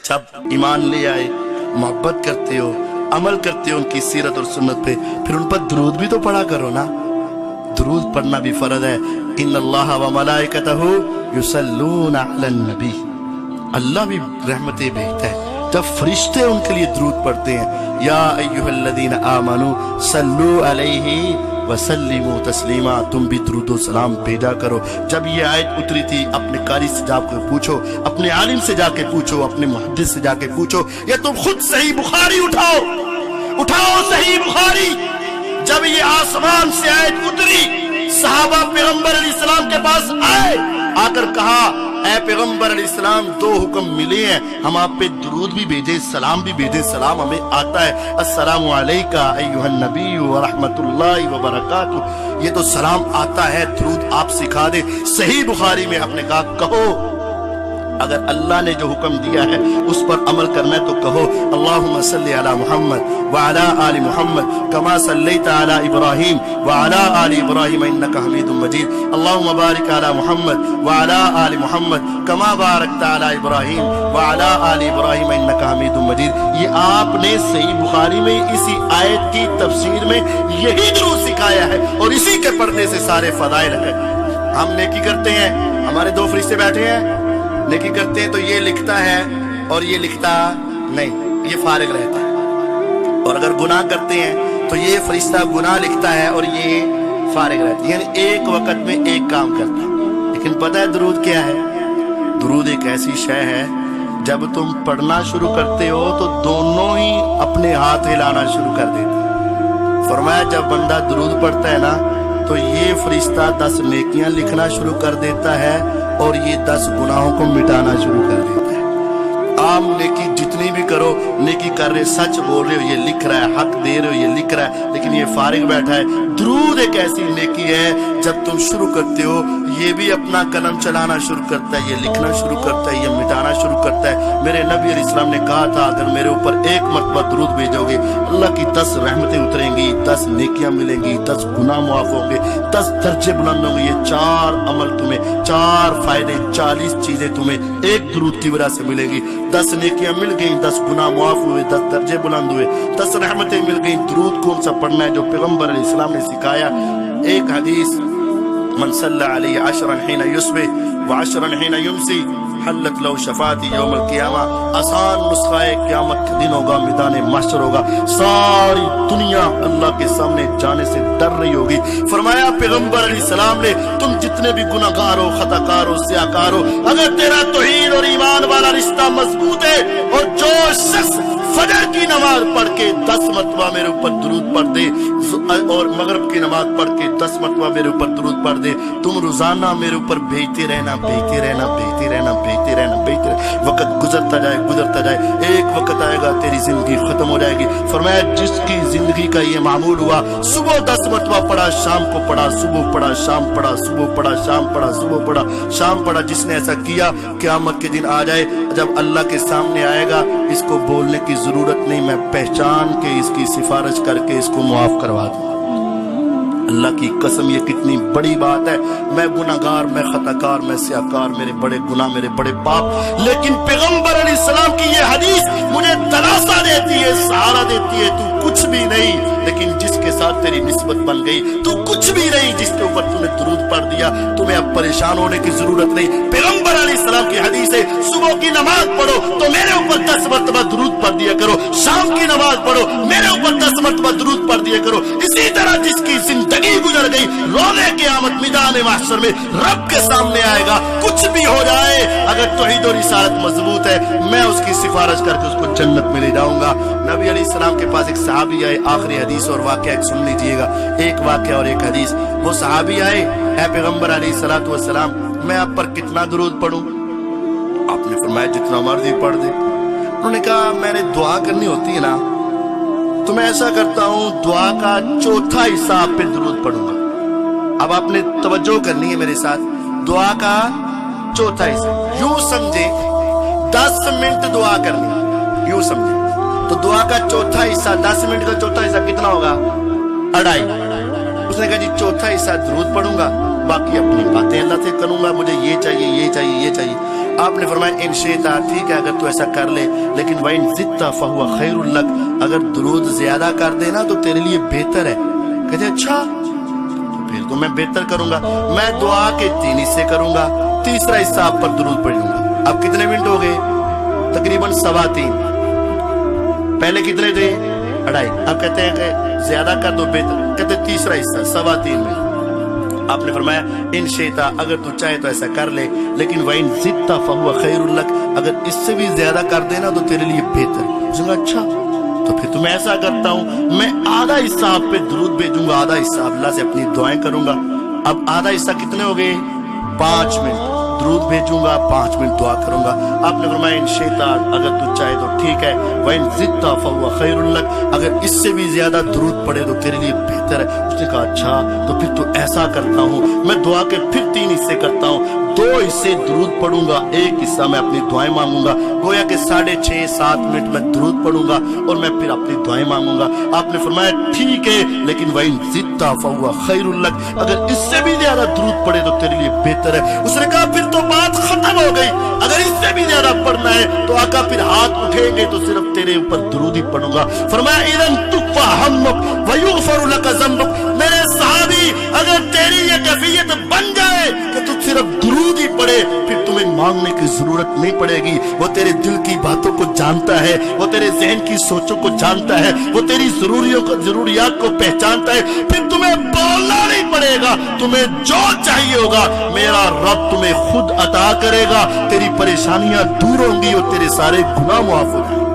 जब ईमान ले आए, मोहब्बत करते हो, अमल करते हो उनकी सीरत और सुन्नत पे, फिर उन पर दुरूद भी तो पढ़ा करो ना। दुरूद पढ़ना भी फर्ज है। इन्नल्लाह व मलाइकतहु युसल्लूना अलन नबी, अल्लाह भी रहमतें भेजता है जब फरिश्ते उनके लिए दुरूद पढ़ते हैं। या अय्युहल्लज़ीना आमनू सल्लू अलैहि वसल्लिमू तस्लीमा, तुम भी दुरूद और सलाम भेजा करो। जब ये आयत उतरी थी, अपने कारी से जाके पूछो, अपने आलिम से जाके पूछो, अपने मुहद्दिस से जाके पूछो, या तुम खुद सही बुखारी उठाओ, उठाओ सही बुखारी। जब ये आसमान से आयत उतरी, सहाबा पैगंबर अलैहिस्सलाम के पास आए, आकर कहा, ऐ पैगंबर अलैहिस्सलाम, दो हुक्म मिले हैं, हम आप पे दुरूद भी भेजे, सलाम भी भेजे। सलाम हमें आता है, अस्सलामु अलैका अय्युहन नबी व रहमतुल्लाहि व बरकातुहू, ये तो सलाम आता है, दुरूद आप सिखा दे। सही बुखारी में आपने कहा, कहो अगर अल्लाह ने जो हुक्म दिया है उस पर अमल करना है तो कहो, अल्लाहुम्मा सल्ली अला मुहम्मद व अला आलि मुहम्मद कमा सल्लैता अला इब्राहीम व अला आलि इब्राहीम इन्नका हमीदुम मजीद, अल्लाहुम्मा बारिक अला मुहम्मद व अला आलि मुहम्मद कमा बारकता अला इब्राहीम व अला आलि इब्राहीम इन्नका हमीदुम मजीद। ये आपने सही बुखारी में इसी आयत की तफसीर में यही दुरूद सिखाया है और इसी के पढ़ने से सारे फदाइल है। हम नेकी करते हैं, हमारे दो फरिश्ते बैठे हैं, नेकी करते हैं तो ये लिखता है और ये लिखता नहीं, ये फारिग रहता है। और अगर गुनाह करते हैं तो ये फरिश्ता गुनाह लिखता है और ये फारिग रहता है, यानी एक वक्त में एक काम करता है। लेकिन पता है दुरूद क्या है? दुरूद एक ऐसी शय है, जब तुम पढ़ना शुरू करते हो तो दोनों ही अपने हाथ हिलाना शुरू कर देते हैं। फरमाया जब बंदा दुरूद पढ़ता है ना तो ये फरिश्ता 10 नेकियां लिखना शुरू कर देता है और ये 10 गुनाहों को मिटाना शुरू कर देता है। आम नेकी जितनी भी करो, नेकी कर रहे, सच बोल रहे हो, ये लिख रहा है, हक दे रहे हो, ये लिख रहा है, लेकिन ये फारिग बैठा है। दुरूद एक ऐसी नेकी है, जब तुम शुरू करते हो ये भी अपना कलम चलाना शुरू करता है, ये लिखना शुरू करता है, ये मिटाना शुरू करता है। मेरे नबी अलैहिस्सलाम ने कहा था, अगर मेरे ऊपर एक मरतबा दुरूद भेजोगे, अल्लाह की 10 रहमतें उतरेंगी, 10 नेकियां मिलेंगी, 10 गुनाह मुआफ होंगे, 10 दर्जे बुलंद होंगे। ये 4 अमल तुम्हें, 4 फायदे, 40 चीजें तुम्हें एक दुरूद की वजह से मिलेगी। 10 नेकियां मिल गई, 10 गुनाह मुआफ हुए, 10 दर्जे बुलंद हुए, 10 रहमतें मिल गई। दुरूद कौन सा पढ़ना है? जो पैगंबर अलैहिस्सलाम ने सिखाया। एक हदीस, मन सल्ला अलैहि अशरन हिना युस्बिह व अशरन हिना युमसी हल्लत लहु शफाअती यौमल क़ियामा। आसान नुस्खा क़यामत के दिन होगा, मैदान महशर होगा, सारी दुनिया अल्लाह के सामने जाने से डर रही होगी। फरमाया पैगंबर अलैहिस्सलाम ने, तुम जितने भी गुनाहगार हो, खताकार हो, स्याकार हो, अगर तेरा तौहीद और ईमान वाला रिश्ता मजबूत है और जो शख्स फजर की नमाज पढ़ के 10 मरतबा मेरे ऊपर दुरूद पढ़ दे और मगरिब की नमाज पढ़ के 10 मरतबा मेरे ऊपर दुरूद पढ़ दे, तुम रोजाना मेरे ऊपर भेजते रहना, भेजते रहना, भेजते रहना, भेजते रहना, भेजते रहना। वक्त गुजरता जाए, गुजरता जाए, एक वक्त आएगा तेरी जिंदगी खत्म हो जाएगी। फरमाया जिसकी जिंदगी का ये मामूल हुआ, सुबह 10 मरतबा पढ़ा, शाम को पढ़ा, सुबह पढ़ा, शाम पढ़ा, सुबह पढ़ा, शाम पढ़ा, सुबह पढ़ा, शाम पढ़ा, जिसने ऐसा किया, क़यामत के दिन आ जाए, जब अल्लाह के सामने आएगा, इसको बोलने की जरूरत नहीं, मैं पहचान के इसकी सिफारिश करके इसको मुआफ करवा दूं। अल्लाह की कसम, ये कितनी बड़ी बात है। मैं गुनाहगार, मैं खताकार, मैं स्याकार, मेरे बड़े गुनाह, मेरे बड़े पाप, लेकिन पैगंबर अलैहिस्सलाम की ये हदीस मुझे दिलासा देती है, सहारा देती है, तू कुछ भी नहीं, लेकिन जिसके साथ तेरी निस्बत बन गई, तू कुछ भी नहीं, जिसके ऊपर तूने दुरूद पढ़ दिया, तुम्हें अब परेशान होने की जरूरत नहीं। पैगंबर अलैहिस्सलाम की हदीस है, सुबह की नमाज पढ़ो तो मेरे ऊपर 10 मरतबा दुरूद पढ़ दिया करो, शाम की नमाज पढ़ो मेरे ऊपर 10 मरतबा दुरूद पढ़ दिया करो। इसी तरह जिसकी जिंदगी गुजर गई, रोने क़यामत मैदान महशर में रब के सामने आएगा, कुछ भी हो जाए, अगर तौहीद और रिसालत मजबूत है, मैं उसकी सिफारिश करके उसको जन्नत में ले जाऊंगा। नबी अलैहिस्सलाम के पास एक सहाबी आए, आखिरी हदीस और वाक़या एक सुन लीजिएगा, एक वाक़या और एक हदीस। वो सहाबी आए, ऐ पैगंबर अलैहिस्सलातु वस्सलाम, मैं आप पर कितना दुरूद पढ़ूं? आपने फरमाया जितना मर्जी पढ़ दे। उन्होंने कहा मैंने दुआ करनी होती है ना, तो मैं ऐसा करता हूँ, दुआ का चौथा हिस्सा आप पे दुरूद पढ़ूंगा। अब आपने तवज्जो करनी है मेरे साथ, दुआ का चौथा हिस्सा, यूं समझे 10 मिनट दुआ करनी, यूं समझे तो दुआ का चौथा हिस्सा, 10 मिनट का चौथा हिस्सा कितना होगा? 2.5। उसने कहा जी चौथा हिस्सा दुरूद पढ़ूंगा, बाकी अपनी बातें अल्लाह से करूंगा, मुझे ये चाहिए, ये चाहिए, ये चाहिए। आपने फरमाया इन शेता, ठीक है अगर तू ऐसा कर ले, लेकिन वइन जित्ता फहुवा खैरुल लक, अगर दुरूद ज्यादा कर देना तो तेरे लिए बेहतर है। कहते अच्छा तो फिर तो मैं बेहतर करूंगा, मैं दुआ के 3 हिस्से करूंगा, तीसरा हिस्सा आप पर दुरूद पढ़ूंगा। अब कितने मिनट हो गए? तकरीबन 3:15। पहले कितने थे? 2.5। अब कहते हैं कि ज्यादा कर दो बेहतर, कहते तीसरा हिस्सा 3:15 में। आपने फरमाया इन शेता, अगर तू चाहे तो ऐसा कर ले, लेकिन वइन जित्ता फहुवा खैरुल लक, अगर इससे भी ज्यादा कर देना तो तेरे लिए बेहतर। उसने कहा अच्छा तो फिर तो मैं ऐसा करता हूँ, मैं आधा हिस्सा आप पे दुरूद भेजूंगा, आधा हिस्सा अल्लाह से अपनी दुआएं करूंगा। अब आधा हिस्सा कितने हो गए? 5 मिनट दुरूद भेजूंगा, 5 मिनट दुआ करूंगा। आपने फरमाया इन शेता, अगर तू चाहे तो ठीक है, वइन जित्ता फहुवा खैरुल लक, अगर इससे भी ज्यादा दुरूद पड़े तो तेरे लिए बेहतर है। उसने कहा अच्छा तो फिर तो ऐसा करता हूँ, मैं दुआ के फिर 3 हिस्से करता हूँ, 2 हिस्से दुरूद पढ़ूंगा, 1 हिस्सा मैं अपनी दुआएं मांगूंगा। गोया के 6.5-7 मिनट में दुरूद पढ़ूंगा और मैं फिर अपनी दुआएं मांगूंगा। आपने फरमाया ठीक है, लेकिन वइन जित्ता फहुवा खैरुल लक, अगर इससे भी ज्यादा दुरूद पड़े तो तेरे लिए बेहतर है। उसने कहा फिर तो बात खत्म हो गई, अगर इससे भी ज्यादा पढ़ना है तो आका फिर हाथ उठेंगे तो सिर्फ तेरे ऊपर दुरूद ही पढ़ूंगा। फरमाया इदन तुक्फा हम्मुक व युगफरु लक ज़ंबुक, मेरे सहाबी अगर तेरी ये कैफियत बन जाए कि तू सिर्फ दुरूद ही पढ़े, फिर तुम्हें मांगने की जरूरत नहीं पड़ेगी। वो तेरे दिल की बातों को जानता है, वो तेरे ज़हन की सोचों को जानता है, वो तेरी जरूरियात को पहचानता है, फिर तुम्हें बोलना नहीं पड़ेगा, तुम्हें जो चाहिए होगा मेरा रब तुम्हें खुद अता करेगा, तेरी परेशानियां दूर होंगी और तेरे सारे गुनाह माफ हो जाएंगे।